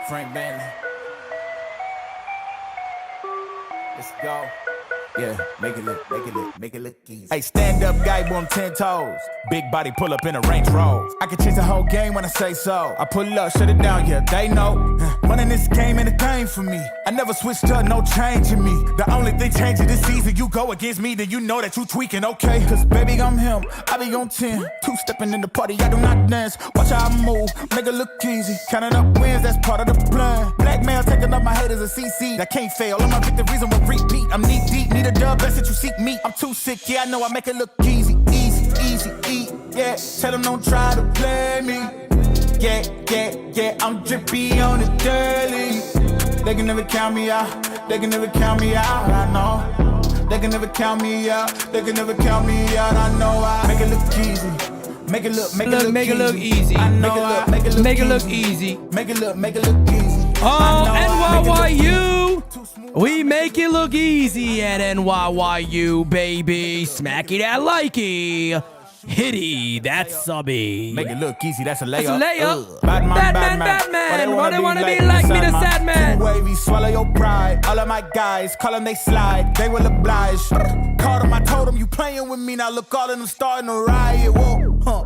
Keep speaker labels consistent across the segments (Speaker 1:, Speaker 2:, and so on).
Speaker 1: Frank Bentley. Let's go. Yeah, make it look easy. Hey, stand up guy, boy, I'm 10 toes. Big body pull up in a Range Rover. I can change the whole game when I say so. I pull up, shut it down, yeah, they know. Running this game ain't a thing for me. I never switched up, no change in me. The only thing changing this season, you go against me, then you know that you tweaking, okay? Cause baby, I'm him, I be on 10. Two-stepping in the party, I do not dance. Watch how I move, make it look easy. Counting up wins, that's part of the plan. Blackmail, taking up my haters a CC. That can't fail, all my victories on repeat. I'm knee deep, need a dub, best that you seek me. I'm too sick, yeah, I know I make it look easy. Yeah, tell them don't try to play me. Yeah, I'm drippy on the daily. They can never count me out, I know. They can never count me out, I know. I make it look easy. Make it look easy. I know.
Speaker 2: Make it look easy.
Speaker 1: Make it look easy.
Speaker 2: Oh, NYYU. We make it look easy at NYYU, baby. Smacky that likey. Hitty, that's subby.
Speaker 1: Make it look easy, that's a layup.
Speaker 2: Batman. Why they wanna be like me, the sad man?
Speaker 1: Wavy, swallow your pride. All of my guys, call them, they slide. They will oblige. Called them, I told them, you playing with me. Now look, all of them starting to riot. Whoa, huh.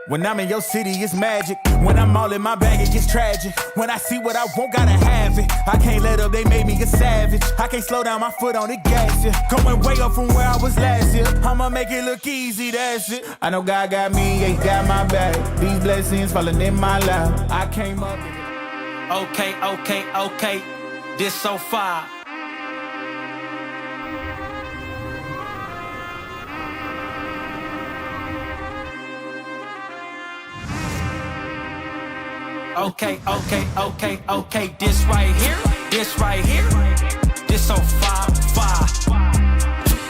Speaker 1: When I'm in your city, it's magic. When I'm all in my bag, it gets tragic. When I see what I want, gotta have it. I can't let up, they made me a savage. I can't slow down my foot on the gas, yeah. Going way up from where I was last year. I'ma make it look easy, that's it. I know God got me, ain't got my back. These blessings falling in my lap. I came up.
Speaker 3: Okay. This so far. Okay. This right here. This so far.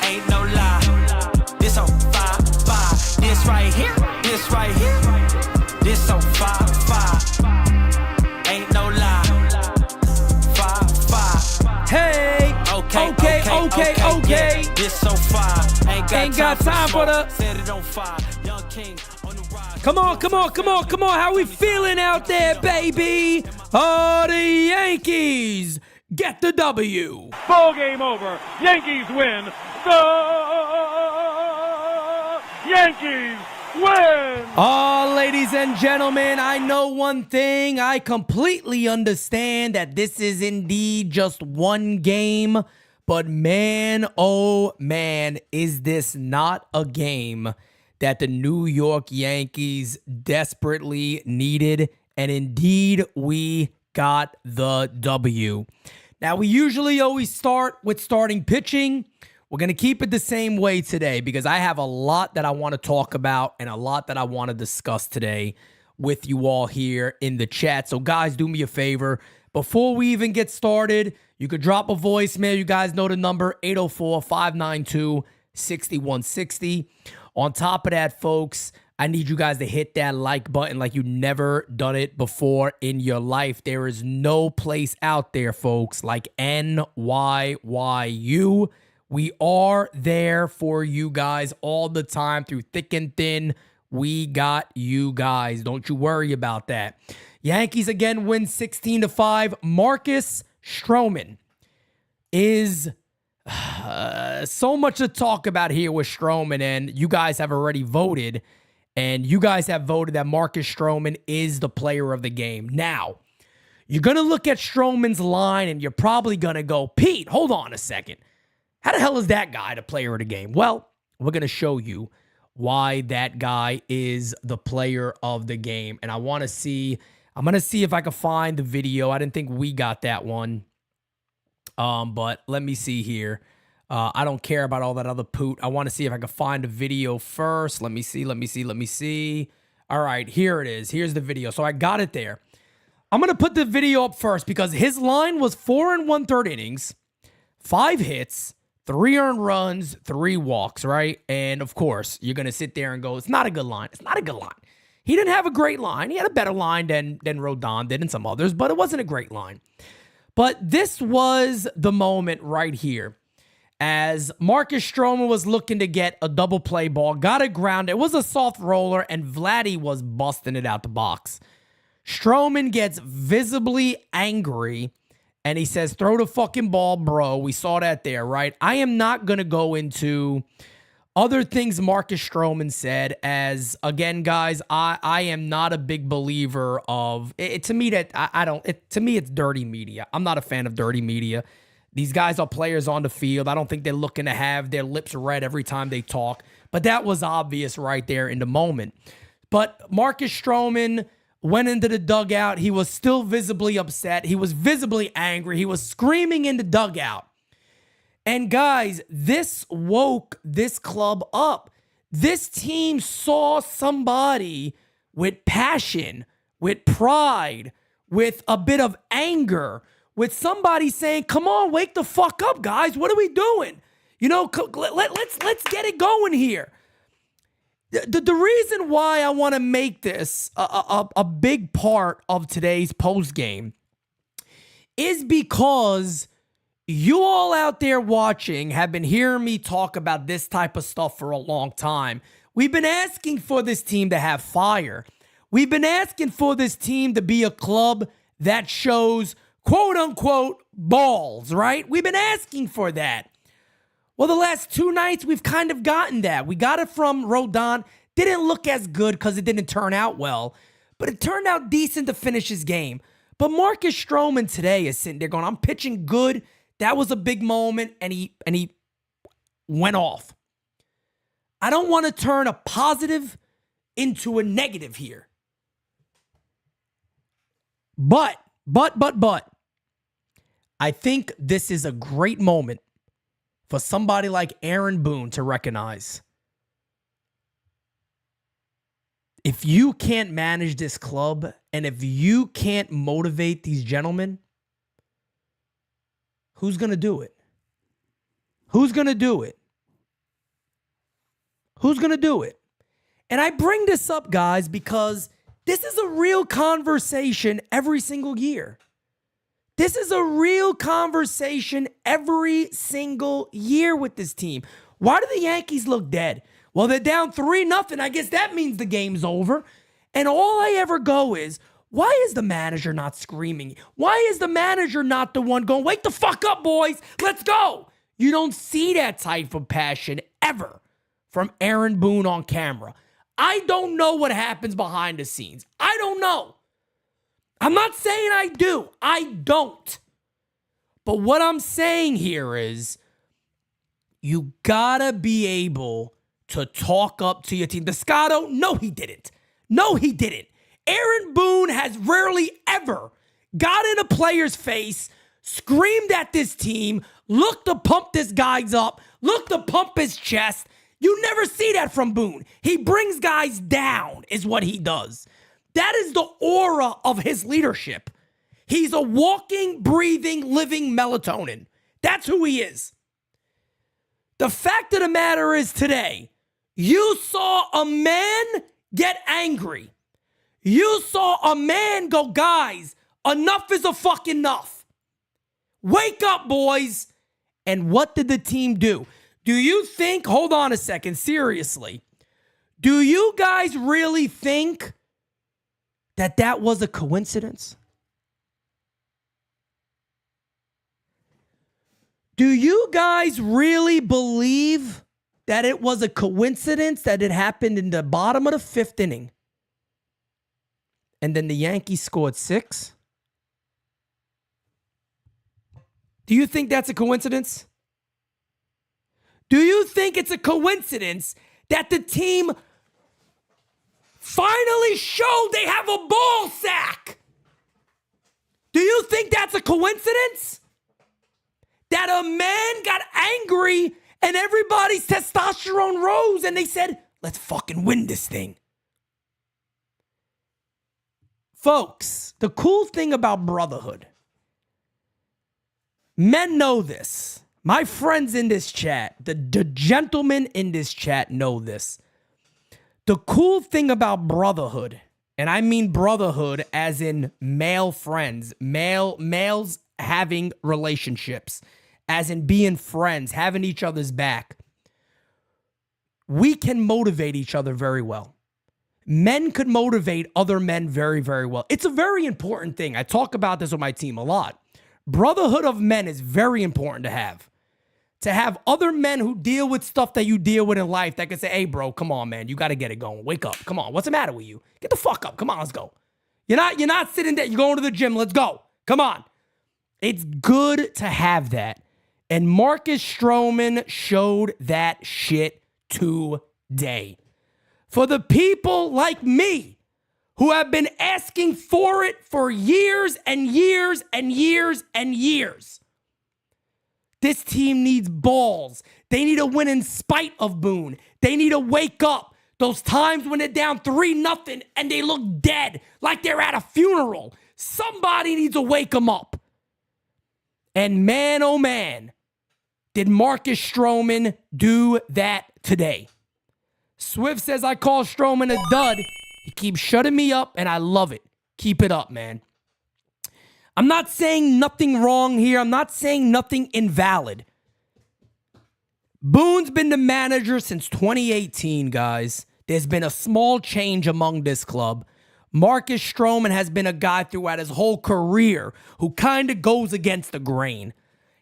Speaker 3: Ain't no lie. This so far. This right here. This so far. Ain't no lie. Far.
Speaker 2: Hey. Okay.
Speaker 3: This so far.
Speaker 2: Ain't got time for the.
Speaker 3: Set it on fire. Young king on the rise.
Speaker 2: Come on. How we feeling out there, baby? Oh, the Yankees get the W.
Speaker 4: Ball game over. Yankees win. The Yankees win.
Speaker 2: Oh, ladies and gentlemen, I know one thing. I completely understand that this is indeed just one game. But man, oh man, is this not a game that the New York Yankees desperately needed? And indeed, we got the W. Now, we usually always start with starting pitching. We're going to keep it the same way today because I have a lot that I want to talk about and a lot that I want to discuss today with you all here in the chat. So, guys, do me a favor. Before we even get started, you could drop a voicemail. You guys know the number, 804-592-6160. On top of that, folks, I need you guys to hit that like button like you've never done it before in your life. There is no place out there, folks, like NYYU. We are there for you guys all the time through thick and thin. We got you guys. Don't you worry about that. Yankees again win 16-5. Marcus Stroman is so much to talk about here with Stroman, and you guys have already voted, and you guys have voted that Marcus Stroman is the player of the game. Now, you're going to look at Stroman's line, and you're probably going to go, Pete, hold on a second. How the hell is that guy the player of the game? Well, we're going to show you why that guy is the player of the game, and I'm going to see if I can find the video. I didn't think we got that one. But let me see here. I don't care about all that other poot. I want to see if I can find a video first. Let me see. All right, here it is. Here's the video. So I got it there. I'm going to put the video up first because his line was 4 1/3 innings, 5 hits, 3 earned runs, 3 walks, right? And of course, you're going to sit there and go, it's not a good line. It's not a good line. He didn't have a great line. He had a better line than Rodon did and some others, but it wasn't a great line. But this was the moment right here. As Marcus Stroman was looking to get a double play ball, got it grounded. It was a soft roller, and Vladdy was busting it out the box. Stroman gets visibly angry and he says, throw the fucking ball, bro. We saw that there, right? I am not going to go into other things Marcus Stroman said, as, again, guys, I am not a big believer of it. To me, to me, it's dirty media. I'm not a fan of dirty media. These guys are players on the field. I don't think they're looking to have their lips read every time they talk. But that was obvious right there in the moment. But Marcus Stroman went into the dugout. He was still visibly upset. He was visibly angry. He was screaming in the dugout. And guys, this woke this club up. This team saw somebody with passion, with pride, with a bit of anger, with somebody saying, come on, wake the fuck up, guys. What are we doing? You know, let's get it going here. The reason why I want to make this a big part of today's post game is because you all out there watching have been hearing me talk about this type of stuff for a long time. We've been asking for this team to have fire. We've been asking for this team to be a club that shows quote unquote balls, right? We've been asking for that. Well, the last 2 nights, we've kind of gotten that. We got it from Rodon. Didn't look as good because it didn't turn out well, but it turned out decent to finish his game. But Marcus Stroman today is sitting there going, I'm pitching good. That was a big moment, and he went off. I don't want to turn a positive into a negative here. But, I think this is a great moment for somebody like Aaron Boone to recognize. If you can't manage this club, and if you can't motivate these gentlemen, who's going to do it? Who's going to do it? Who's going to do it? And I bring this up, guys, because this is a real conversation every single year. This is a real conversation every single year with this team. Why do the Yankees look dead? Well, they're down 3-0. I guess that means the game's over. And all I ever go is, why is the manager not screaming? Why is the manager not the one going, wake the fuck up, boys, let's go? You don't see that type of passion ever from Aaron Boone on camera. I don't know what happens behind the scenes. I don't know. I'm not saying I do. I don't. But what I'm saying here is you gotta be able to talk up to your team. Descato, no, he didn't. No, he didn't. Aaron Boone has rarely ever got in a player's face, screamed at this team, looked to pump this guy's up, looked to pump his chest. You never see that from Boone. He brings guys down, is what he does. That is the aura of his leadership. He's a walking, breathing, living melatonin. That's who he is. The fact of the matter is today, you saw a man get angry. You saw a man go, guys, enough is a fucking enough. Wake up, boys. And what did the team do? Do you think, hold on a second, seriously, do you guys really think that was a coincidence? Do you guys really believe that it was a coincidence that it happened in the bottom of the 5th inning? And then the Yankees scored 6? Do you think that's a coincidence? Do you think it's a coincidence that the team finally showed they have a ball sack? Do you think that's a coincidence? That a man got angry and everybody's testosterone rose and they said, let's fucking win this thing. Folks, the cool thing about brotherhood, men know this. My friends in this chat, the gentlemen in this chat know this. The cool thing about brotherhood, and I mean brotherhood as in male friends, males having relationships, as in being friends, having each other's back. We can motivate each other very well. Men could motivate other men very, very well. It's a very important thing. I talk about this with my team a lot. Brotherhood of men is very important to have. To have other men who deal with stuff that you deal with in life that can say, hey, bro, come on, man. You got to get it going. Wake up. Come on. What's the matter with you? Get the fuck up. Come on, let's go. You're not sitting there. You're going to the gym. Let's go. Come on. It's good to have that. And Marcus Stroman showed that shit today. For the people like me who have been asking for it for years and years and years and years. This team needs balls. They need a win in spite of Boone. They need to wake up. Those times when they're down 3-0 and they look dead, like they're at a funeral. Somebody needs to wake them up. And man, oh man, did Marcus Stroman do that today. Swift says, I call Stroman a dud. He keeps shutting me up, and I love it. Keep it up, man. I'm not saying nothing wrong here. I'm not saying nothing invalid. Boone's been the manager since 2018, guys. There's been a small change among this club. Marcus Stroman has been a guy throughout his whole career who kind of goes against the grain.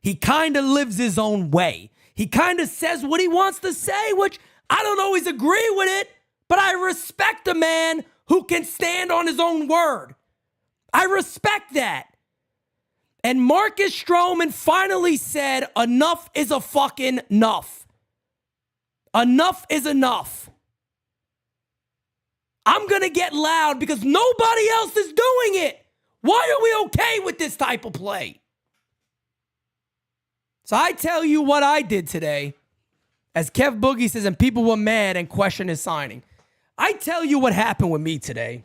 Speaker 2: He kind of lives his own way. He kind of says what he wants to say, which I don't always agree with it, but I respect a man who can stand on his own word. I respect that. And Marcus Stroman finally said, enough is a fucking enough. Enough is enough. I'm going to get loud because nobody else is doing it. Why are we okay with this type of play? So I tell you what I did today. As Kev Boogie says, and people were mad and questioned his signing. I tell you what happened with me today.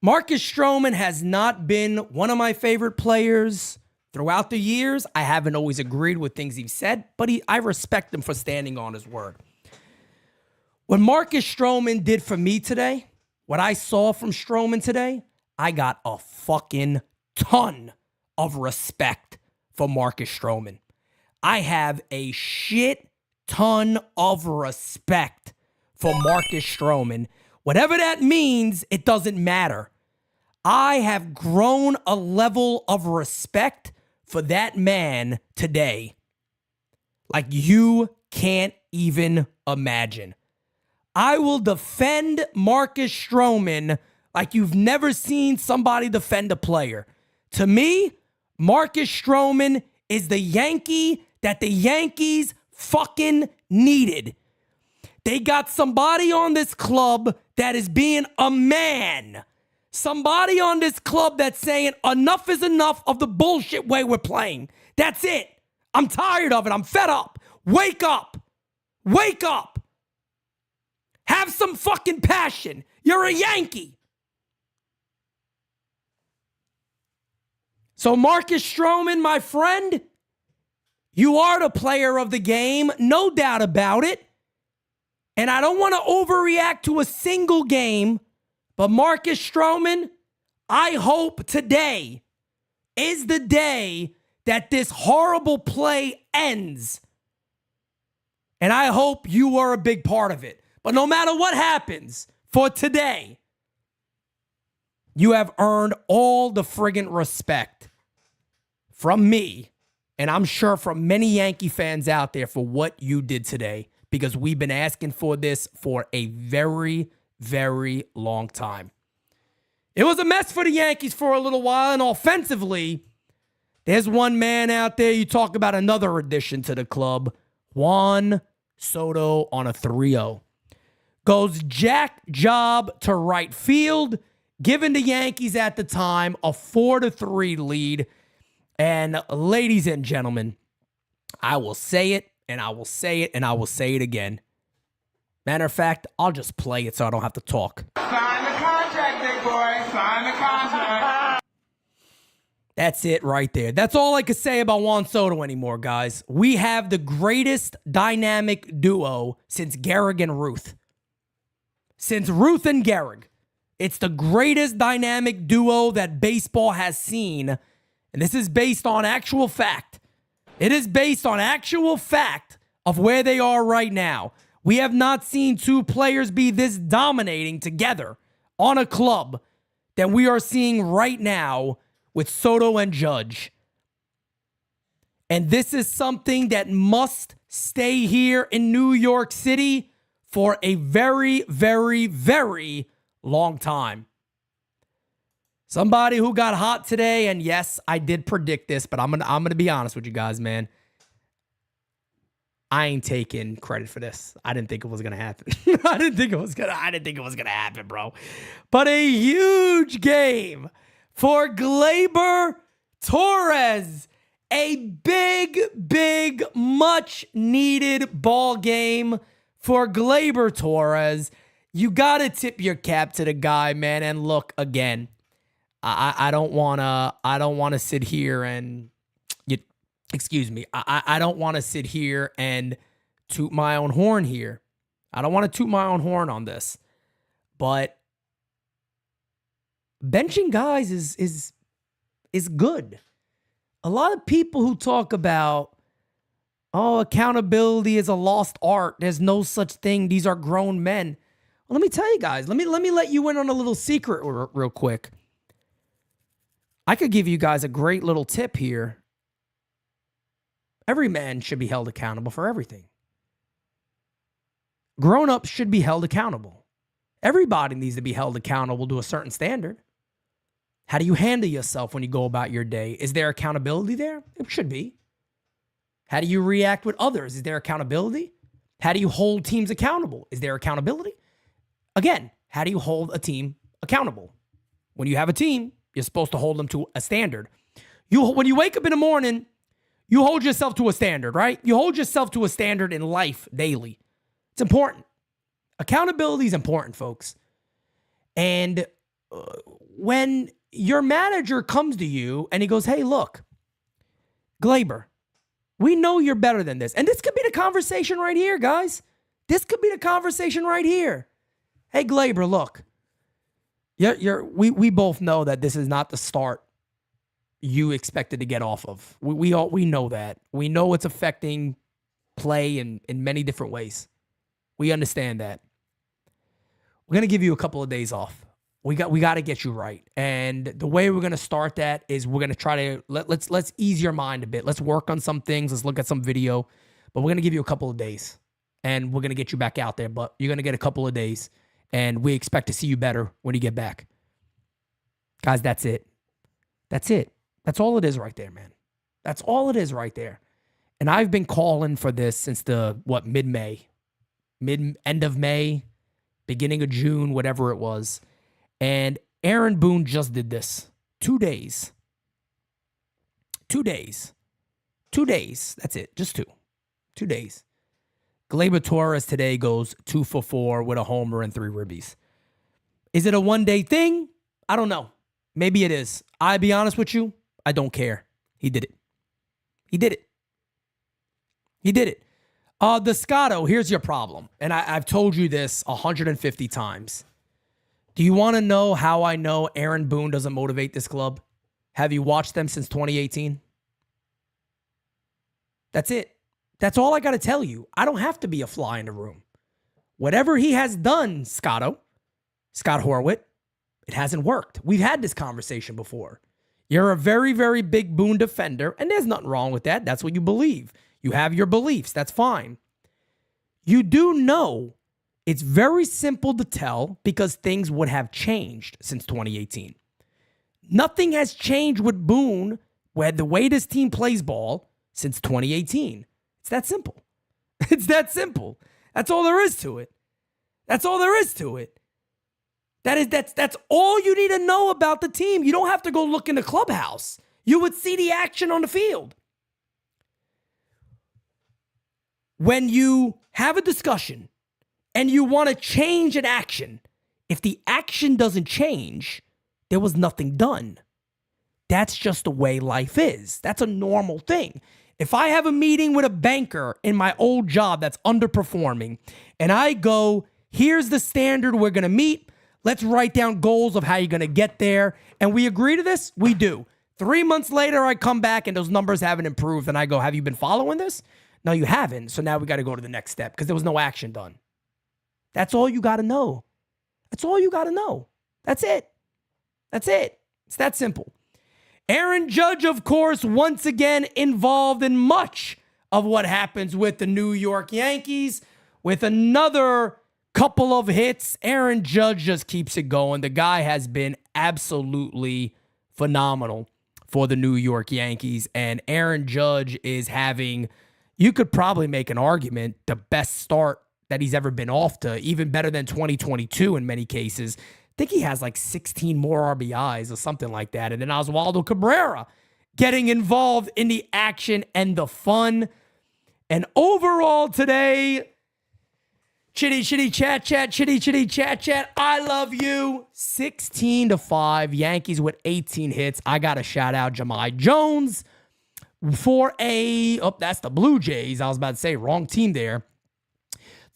Speaker 2: Marcus Stroman has not been one of my favorite players throughout the years. I haven't always agreed with things he's said, but I respect him for standing on his word. What Marcus Stroman did for me today, what I saw from Stroman today, I got a fucking ton of respect for Marcus Stroman. I have a shit ton of respect for Marcus Stroman. Whatever that means, it doesn't matter. I have grown a level of respect for that man today like you can't even imagine. I will defend Marcus Stroman like you've never seen somebody defend a player. To me, Marcus Stroman is the Yankee that the Yankees fucking needed. They got somebody on this club that is being a man. Somebody on this club that's saying enough is enough of the bullshit way we're playing. That's it. I'm tired of it. I'm fed up. Wake up. Wake up. Have some fucking passion. You're a Yankee. So Marcus Stroman, my friend, you are the player of the game, no doubt about it. And I don't want to overreact to a single game, but Marcus Stroman, I hope today is the day that this horrible play ends. And I hope you are a big part of it. But no matter what happens for today, you have earned all the friggin' respect from me, and I'm sure from many Yankee fans out there for what you did today, because we've been asking for this for a very, very long time. It was a mess for the Yankees for a little while, and offensively, there's one man out there, you talk about another addition to the club, Juan Soto on a 3-0. Goes jack job to right field, giving the Yankees at the time a 4-3 lead. And ladies and gentlemen, I will say it, and I will say it, and I will say it again. Matter of fact, I'll just play it so I don't have to talk.
Speaker 3: Sign the contract, big boy. Sign the contract.
Speaker 2: That's it right there. That's all I can say about Juan Soto anymore, guys. We have the greatest dynamic duo since Gehrig and Ruth. Since Ruth and Gehrig. It's the greatest dynamic duo that baseball has seen. And this is based on actual fact. It is based on actual fact of where they are right now. We have not seen two players be this dominating together on a club that we are seeing right now with Soto and Judge. And this is something that must stay here in New York City for a very, very, very long time. Somebody who got hot today, and yes, I did predict this, but I'm gonna be honest with you guys, man. I ain't taking credit for this. I didn't think it was gonna happen. I didn't think it was gonna happen, bro. But a huge game for Gleyber Torres. A big, big, much needed ball game for Gleyber Torres. You gotta tip your cap to the guy, man. And look, again, I don't wanna sit here and I don't want to sit here and toot my own horn here. I don't want to toot my own horn on this. But benching guys is good. A lot of people who talk about, oh, accountability is a lost art. There's no such thing. These are grown men. Well, let me tell you guys. Let me let you in on a little secret real quick. I could give you guys a great little tip here. Every man should be held accountable for everything. Grown-ups should be held accountable. Everybody needs to be held accountable to a certain standard. How do you handle yourself when you go about your day? Is there accountability there? It should be. How do you react with others? Is there accountability? How do you hold teams accountable? Is there accountability? Again, how do you hold a team accountable? When you have a team, you're supposed to hold them to a standard. When you wake up in the morning, you hold yourself to a standard, right? You hold yourself to a standard in life daily. It's important. Accountability is important, folks. And when your manager comes to you and he goes, hey, look, Gleyber, we know you're better than this. And this could be the conversation right here, guys. This could be the conversation right here. Hey, Gleyber, look, we both know that this is not the start you expected to get off of. We know that. We know it's affecting play in many different ways. We understand that. We're going to give you a couple of days off. We got to get you right. And the way we're going to start that is we're going to try to let's ease your mind a bit. Let's work on some things. Let's look at some video. But we're going to give you a couple of days. And we're going to get you back out there. But you're going to get a couple of days. And we expect to see you better when you get back. Guys, that's it. That's it. That's all it is right there, man. That's all it is right there. And I've been calling for this since mid-May. End of May, beginning of June, whatever it was. And Aaron Boone just did this. 2 days. 2 days. 2 days. That's it. Just 2. 2 days. Gleyber Torres today goes 2 for 4 with a homer and 3 ribbies. Is it a one-day thing? I don't know. Maybe it is. I'll be honest with you. I don't care. He did it. He did it. He did it. The Scotto, here's your problem. And I've told you this 150 times. Do you want to know how I know Aaron Boone doesn't motivate this club? Have you watched them since 2018? That's it. That's all I got to tell you. I don't have to be a fly in the room. Whatever he has done, Scott Horwitz, it hasn't worked. We've had this conversation before. You're a very, very big Boone defender, and there's nothing wrong with that. That's what you believe. You have your beliefs. That's fine. You do know it's very simple to tell because things would have changed since 2018. Nothing has changed with Boone, where the way this team plays ball, since 2018. It's that simple. It's that simple. That's all there is to it. That's all there is to it. That's all you need to know about the team. You don't have to go look in the clubhouse. You would see the action on the field. When you have a discussion and you want to change an action, if the action doesn't change, there was nothing done. That's just the way life is. That's a normal thing. If I have a meeting with a banker in my old job that's underperforming, and I go, here's the standard we're going to meet. Let's write down goals of how you're going to get there. And we agree to this? We do. 3 months later, I come back and those numbers haven't improved. And I go, have you been following this? No, you haven't. So now we got to go to the next step because there was no action done. That's all you got to know. That's all you got to know. That's it. That's it. It's that simple. Aaron Judge, of course, once again involved in much of what happens with the New York Yankees with another couple of hits. Aaron Judge just keeps it going. The guy has been absolutely phenomenal for the New York Yankees. And Aaron Judge is having, you could probably make an argument, the best start that he's ever been off to, even better than 2022 in many cases. I think he has like 16 more RBIs or something like that. And then Oswaldo Cabrera getting involved in the action and the fun. And overall today, chitty chat, chitty chat, I love you. 16-5, Yankees with 18 hits. I got to shout out Jahmai Jones for that's the Blue Jays. I was about to say, wrong team there.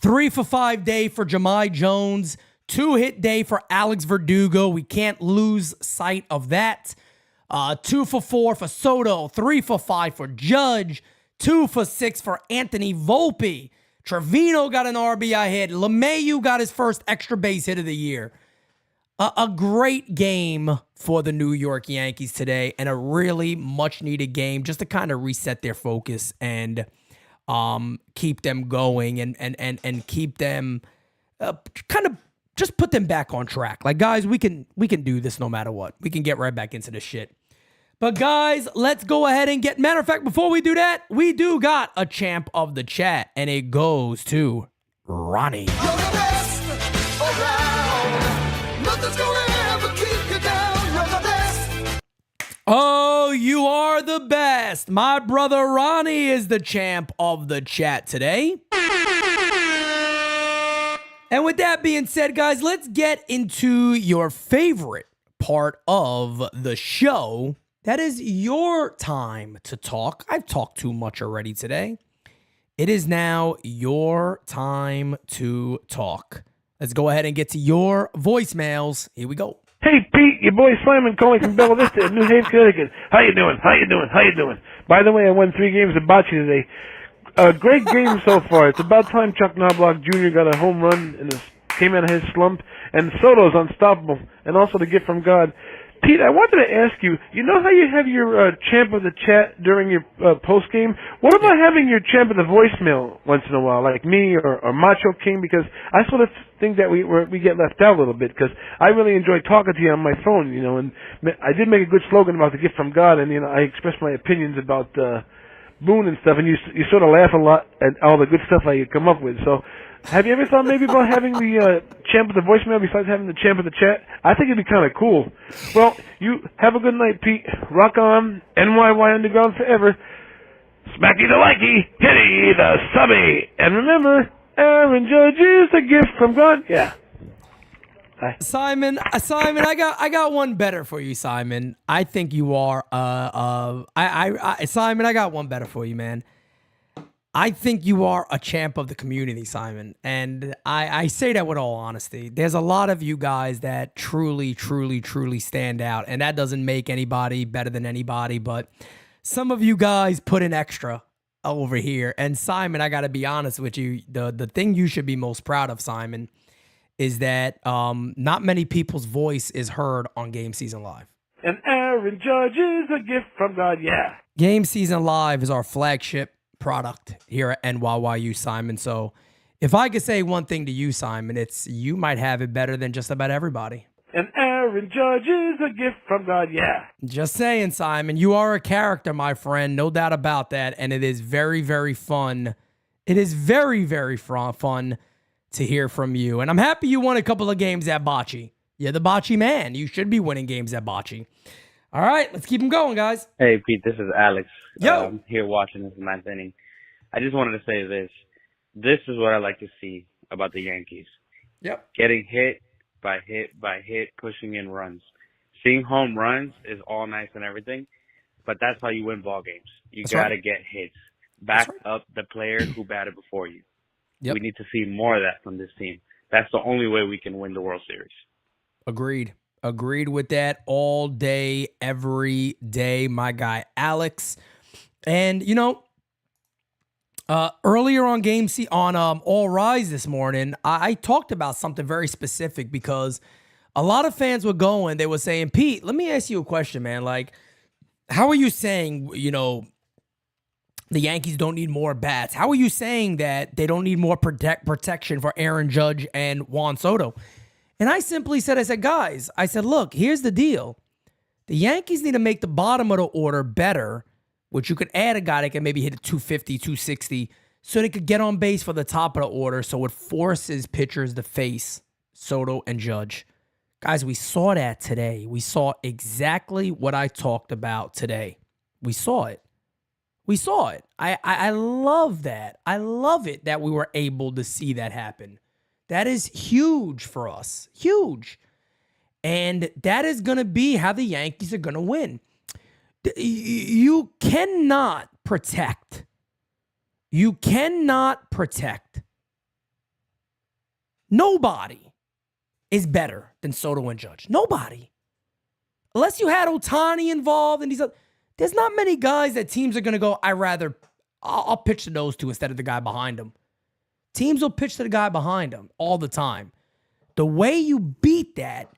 Speaker 2: 3-for-5 day for Jahmai Jones. 2-hit day for Alex Verdugo. We can't lose sight of that. 2-for-4 for Soto. 3-for-5 for Judge. 2-for-6 for Anthony Volpe. Trevino got an RBI hit. LeMahieu got his first extra base hit of the year. A great game for the New York Yankees today, and a really much-needed game just to kind of reset their focus and keep them going and keep them kind of just put them back on track. Like, guys, we can do this no matter what. We can get right back into this shit. But guys, let's go ahead and get, matter of fact, before we do that, we do got a champ of the chat, and it goes to Ronnie. Oh, you are the best. My brother Ronnie is the champ of the chat today. And with that being said, guys, let's get into your favorite part of the show. That is your time to talk. I've talked too much already today. It is now your time to talk. Let's go ahead and get to your voicemails. Here we go.
Speaker 5: Hey, Pete, your boy Simon calling from Bella Vista in New Haven, Connecticut. How you doing? By the way, I won 3 games of bocce today. Great game so far. It's about time Chuck Knobloch Jr. got a home run and came out of his slump. And Soto's unstoppable. And also the gift from God. Pete, I wanted to ask you, you know how you have your champ of the chat during your post-game? What about having your champ of the voicemail once in a while, like me or Macho King? Because I sort of think that we get left out a little bit, because I really enjoy talking to you on my phone, you know, and I did make a good slogan about the gift from God, and, you know, I expressed my opinions about Boone and stuff, and you sort of laugh a lot at all the good stuff I come up with. So have you ever thought maybe about having the champ of the voicemail besides having the champ of the chat? I think it'd be kind of cool. Well, you have a good night, Pete. Rock on. NYY Underground forever. Smacky the likey, hitty the subby. And remember, Aaron Judge is a gift from God. Yeah. Bye.
Speaker 2: Simon, I got one better for you, Simon. I think you are Simon, I got one better for you, man. I think you are a champ of the community, Simon. And I say that with all honesty. There's a lot of you guys that truly stand out. And that doesn't make anybody better than anybody. But some of you guys put in extra over here. And Simon, I got to be honest with you. The thing you should be most proud of, Simon, is that not many people's voice is heard on GameSZN Live.
Speaker 5: And Aaron Judge is a gift from God, yeah.
Speaker 2: GameSZN Live is our flagship product here at NYYU, Simon. So if I could say one thing to you, Simon, it's you might have it better than just about everybody.
Speaker 5: And Aaron Judge is a gift from God, yeah.
Speaker 2: Just saying, Simon, you are a character, my friend. No doubt about that. And it is very, very fun. It is very, very fun to hear from you. And I'm happy you won a couple of games at bocce. You're the bocce man. You should be winning games at bocce. All right, let's keep them going, guys.
Speaker 6: Hey, Pete, this is Alex.
Speaker 2: Yo.
Speaker 6: Here watching this 9th inning. I just wanted to say this. This is what I like to see about the Yankees.
Speaker 2: Yep.
Speaker 6: Getting hit by hit, pushing in runs. Seeing home runs is all nice and everything, but that's how you win ball games. You got to get hits. Back up the player who batted before you.
Speaker 2: Yep.
Speaker 6: We need to see more of that from this team. That's the only way we can win the World Series. Agreed with that all day, every day, my guy Alex. And, you know,
Speaker 2: Earlier on All Rise this morning, I talked about something very specific because a lot of fans were going. They were saying, Pete, let me ask you a question, man. Like, how are you saying, the Yankees don't need more bats? How are you saying that they don't need more protection for Aaron Judge and Juan Soto? And I simply said, guys, look, here's the deal. The Yankees need to make the bottom of the order better, which you could add a guy that can maybe hit a 250, 260, so they could get on base for the top of the order, so it forces pitchers to face Soto and Judge. Guys, we saw that today. We saw exactly what I talked about today. We saw it. I love that. I love it that we were able to see that happen. That is huge for us. Huge. And that is going to be how the Yankees are going to win. You cannot protect. Nobody is better than Soto and Judge. Nobody. Unless you had Ohtani involved and there's not many guys that teams are going to go, I'll pitch to those two instead of the guy behind them. Teams will pitch to the guy behind them all the time. The way you beat that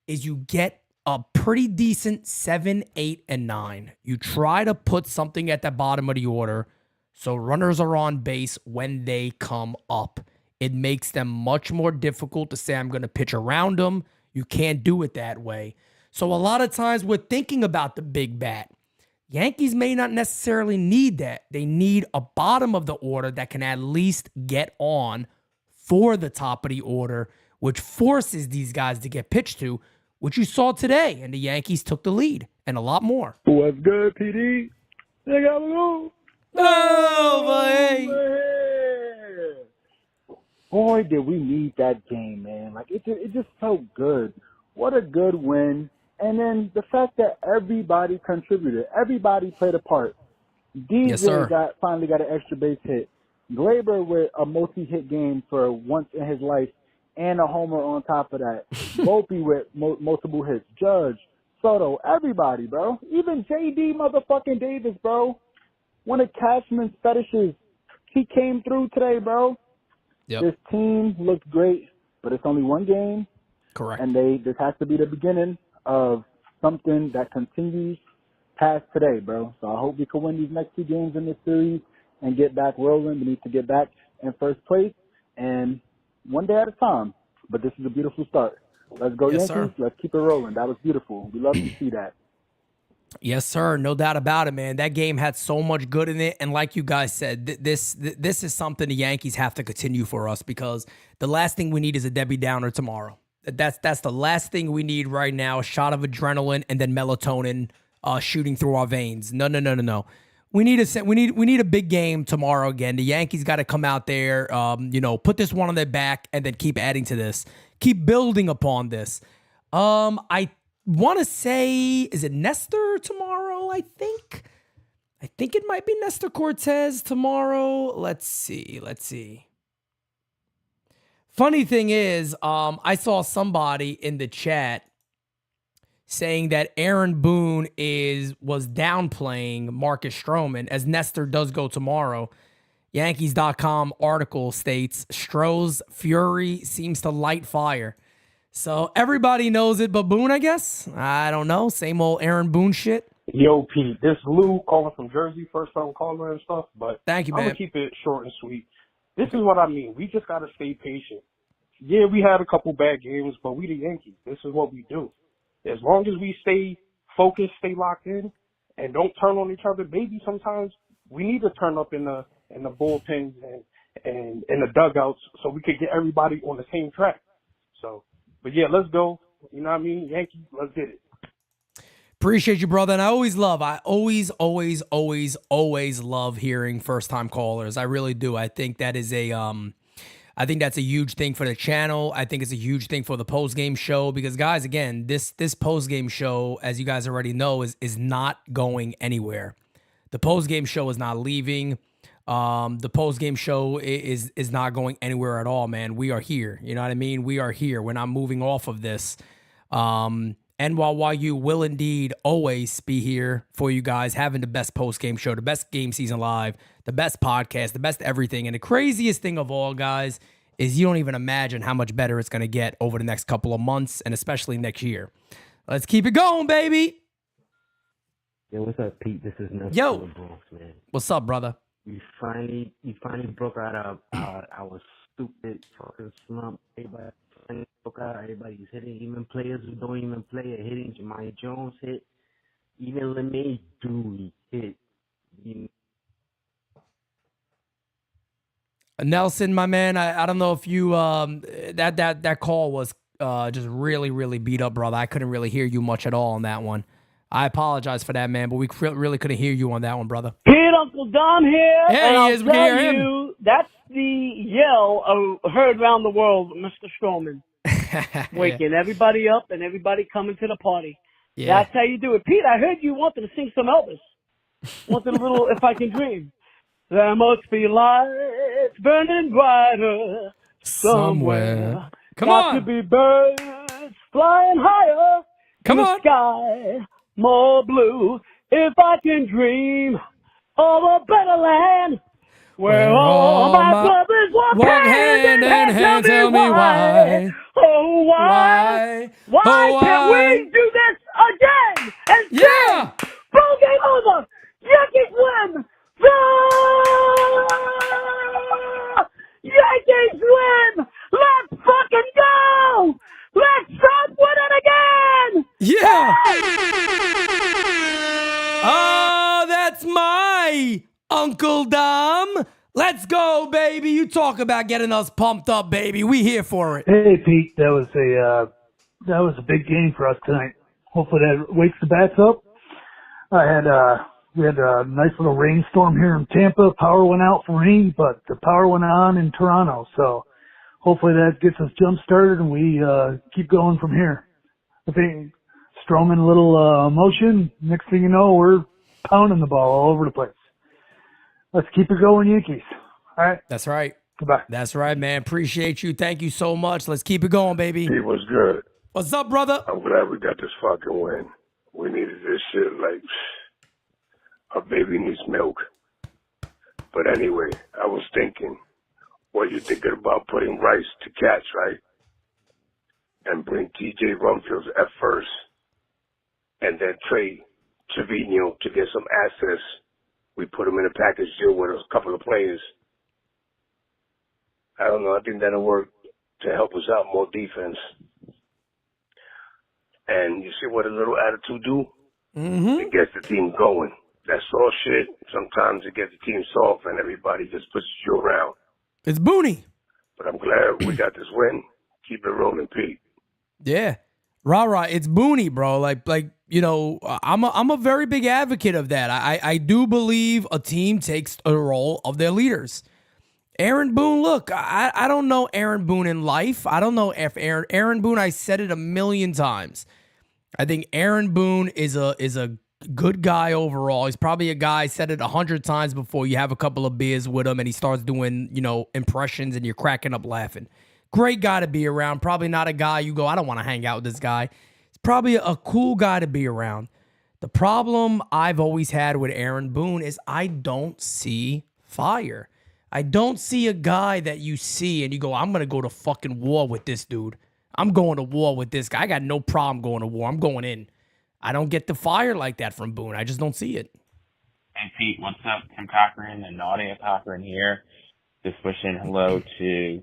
Speaker 2: is you get a pretty decent 7, 8, and 9. You try to put something at the bottom of the order so runners are on base when they come up. It makes them much more difficult to say, I'm going to pitch around them. You can't do it that way. So a lot of times we're thinking about the big bat. Yankees may not necessarily need that. They need a bottom of the order that can at least get on for the top of the order, which forces these guys to get pitched to, which you saw today. And the Yankees took the lead and a lot more.
Speaker 5: What's good, PD? They got to go.
Speaker 2: Oh, boy.
Speaker 7: Boy, did we need that game, man. Like, it just felt good. What a good win. And then the fact that everybody contributed. Everybody played a part. DJ finally got an extra base hit. Glaber with a multi-hit game for once in his life and a homer on top of that. Volpe with multiple hits. Judge, Soto, everybody, bro. Even J.D. motherfucking Davis, bro. One of Cashman's fetishes. He came through today, bro.
Speaker 2: Yep.
Speaker 7: This team looked great, but it's only one game.
Speaker 2: Correct.
Speaker 7: And this has to be the beginning of something that continues past today, bro. So I hope we can win these next 2 games in this series and get back rolling. We need to get back in first place and one day at a time. But this is a beautiful start. Let's go,
Speaker 2: Yes,
Speaker 7: Yankees.
Speaker 2: sir.
Speaker 7: Let's keep it rolling. That was beautiful. We love to see that.
Speaker 2: Yes, sir. No doubt about it, man. That game had so much good in it. And like you guys said, this is something the Yankees have to continue for us because the last thing we need is a Debbie Downer tomorrow. That's the last thing we need right now, a shot of adrenaline and then melatonin shooting through our veins. No. We need a big game tomorrow again. The Yankees got to come out there, put this one on their back and then keep adding to this. Keep building upon this. I want to say, is it Nestor tomorrow, I think? I think it might be Nestor Cortez tomorrow. Let's see. Funny thing is, I saw somebody in the chat saying that Aaron Boone was downplaying Marcus Stroman, as Nestor does go tomorrow. Yankees.com article states, Stroh's fury seems to light fire. So everybody knows it but Boone, I guess. I don't know. Same old Aaron Boone shit.
Speaker 8: Yo, Pete, this Lou calling from Jersey, first time caller and stuff, but
Speaker 2: Thank you,
Speaker 8: I'm
Speaker 2: man.
Speaker 8: going to keep it short and sweet. This is what I mean. We just got to stay patient. Yeah, we had a couple bad games, but we the Yankees. This is what we do. As long as we stay focused, stay locked in, and don't turn on each other, maybe sometimes we need to turn up in the bullpens and in the dugouts so we could get everybody on the same track. So, but yeah, let's go. You know what I mean? Yankees, let's get it.
Speaker 2: Appreciate you, brother. And I always love hearing first-time callers. I really do. I think that is I think that's a huge thing for the channel. I think it's a huge thing for the post-game show because, guys, again, this post-game show, as you guys already know, is not going anywhere. The post-game show is not leaving. The post-game show is not going anywhere at all, man. We are here. You know what I mean? We are here. We're not moving off of this. NYYU will indeed always be here for you guys, having the best post-game show, the best game season live, the best podcast, the best everything. And the craziest thing of all, guys, is you don't even imagine how much better it's going to get over the next couple of months and especially next year. Let's keep it going, baby.
Speaker 9: Yo, what's up, Pete? This is Nelson
Speaker 2: Yo.
Speaker 9: from the Bronx, man.
Speaker 2: What's up, brother?
Speaker 9: You finally broke out of our stupid fucking slump. Everybody finally broke out. Everybody's hitting. Even players who don't even play are hitting. Jemai Jones hit. Even LeMay Dooley hit.
Speaker 2: Nelson, my man, I don't know if you that call was just really, really beat up, brother. I couldn't really hear you much at all on that one. I apologize for that, man, but we really couldn't hear you on that one, brother.
Speaker 10: Kid Uncle Dom here.
Speaker 2: There
Speaker 10: and
Speaker 2: he
Speaker 10: I'll
Speaker 2: is. We can
Speaker 10: tell
Speaker 2: hear him.
Speaker 10: you, that's the yell heard around the world, Mr. Stroman. Waking everybody up and everybody coming to the party.
Speaker 2: Yeah.
Speaker 10: That's how you do it. Pete, I heard you wanted to sing some Elvis. Wanted a little If I Can Dream. There must be lights burning brighter somewhere.
Speaker 2: Come
Speaker 10: Got
Speaker 2: on.
Speaker 10: to be birds flying higher.
Speaker 2: Come
Speaker 10: in
Speaker 2: on.
Speaker 10: the sky, more blue. If I can dream of a better land where all my brothers walk hand in hand. Tell me why. Oh, why? Why can't we do this again? And
Speaker 2: Yeah.
Speaker 10: say, ball game over. Yankees win. Yankees win. Let's fucking go. Let's start winning again.
Speaker 2: Yeah. Oh, that's my Uncle Dom. Let's go, baby. You talk about getting us pumped up, baby. We here for it.
Speaker 11: Hey, Pete, that was a big game for us tonight. Hopefully that wakes the bats up. We had a nice little rainstorm here in Tampa. Power went out for me, but the power went on in Toronto. So hopefully that gets us jump started and we keep going from here. I think Stroman a little motion. Next thing you know, we're pounding the ball all over the place. Let's keep it going, Yankees. All right.
Speaker 2: That's right.
Speaker 11: Goodbye.
Speaker 2: That's right, man. Appreciate you. Thank you so much. Let's keep it going, baby.
Speaker 12: It was good.
Speaker 2: What's up, brother?
Speaker 12: I'm glad we got this fucking win. We needed this shit like a baby needs milk. But anyway, I was thinking, what you thinking about putting Rice to catch, right? And bring TJ Rumfield at first. And then trade Trevino to get some assets. We put him in a package deal with a couple of players. I don't know. I think that'll work to help us out more defense. And you see what a little attitude do?
Speaker 2: Mm-hmm.
Speaker 12: It gets the team going. That soft shit, sometimes it gets the team soft and everybody just pushes you around.
Speaker 2: It's Booney.
Speaker 12: But I'm glad we got this win. Keep it rolling, Pete.
Speaker 2: Yeah. Rah, it's Booney, bro. Like you know, I'm a very big advocate of that. I do believe a team takes a role of their leaders. Aaron Boone, look, I don't know Aaron Boone in life. I don't know if Aaron Boone, I said it a million times. I think Aaron Boone is a good guy overall. He's probably a guy, I said it 100 times before, you have a couple of beers with him and he starts doing, you know, impressions and you're cracking up laughing. Great guy to be around. Probably not a guy you go, I don't want to hang out with this guy. He's probably a cool guy to be around. The problem I've always had with Aaron Boone is I don't see fire. I don't see a guy that you see and you go, I'm going to go to fucking war with this dude. I'm going to war with this guy. I got no problem going to war. I'm going in. I don't get the fire like that from Boone. I just don't see it.
Speaker 13: Hey, Pete, what's up? Tim Cochran and Nadia Cochran here. Just wishing hello to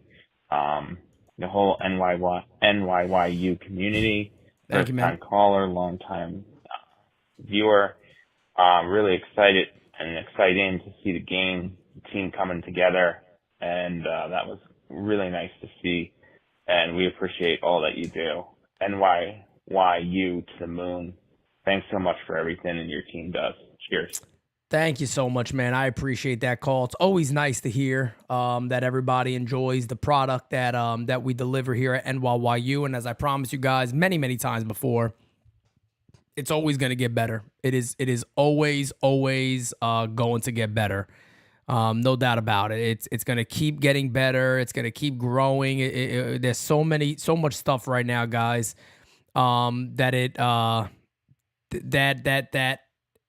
Speaker 13: the whole NYYU community.
Speaker 2: Thank you, man.
Speaker 13: First-time caller, long-time viewer. Really excited and exciting to see the team coming together. And that was really nice to see. And we appreciate all that you do. NYYU to the moon. Thanks so much for everything and your team does. Cheers.
Speaker 2: Thank you so much, man. I appreciate that call. It's always nice to hear that everybody enjoys the product that we deliver here at NYYU. And as I promised you guys many, many times before, it's always going to get better. It is always going to get better. No doubt about it. It's going to keep getting better. It's going to keep growing. There's so much stuff right now, guys, that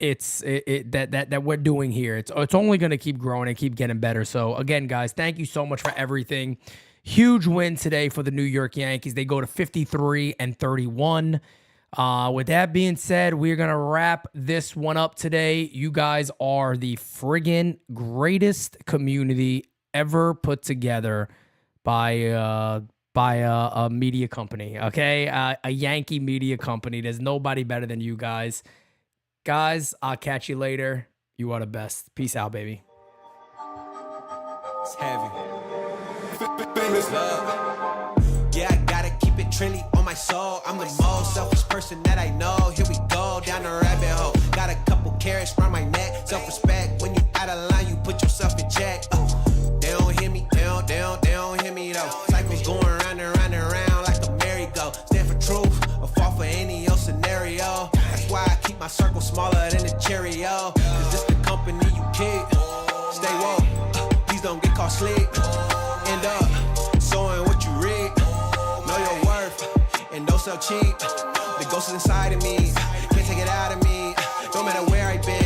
Speaker 2: that we're doing here. It's only going to keep growing and keep getting better. So again, guys, thank you so much for everything. Huge win today for the New York Yankees. They go to 53-31. With that being said, we're going to wrap this one up today. You guys are the friggin' greatest community ever put together by a media company, okay? A Yankee media company. There's nobody better than you guys. Guys, I'll catch you later. You are the best. Peace out, baby.
Speaker 3: It's heavy. Famous love. Yeah, I gotta keep it trendy on my soul. I'm the most selfish person that I know. Here we go, down the rabbit hole. Got a couple carrots around my neck. Self-respect, when you out of line, you put yourself in check. They don't hear me, they don't hear me though. Cycles going round and round and round like a merry-go. Stand for truth, or fall for any old scenario. That's why I keep my circle smaller than a Cheerio. Cause this the company you keep. Stay woke, please don't get caught sleep. End up sowing what you reap. Know your worth, and don't sell cheap. The ghost is inside of me, can't take it out of me. No matter where I've been.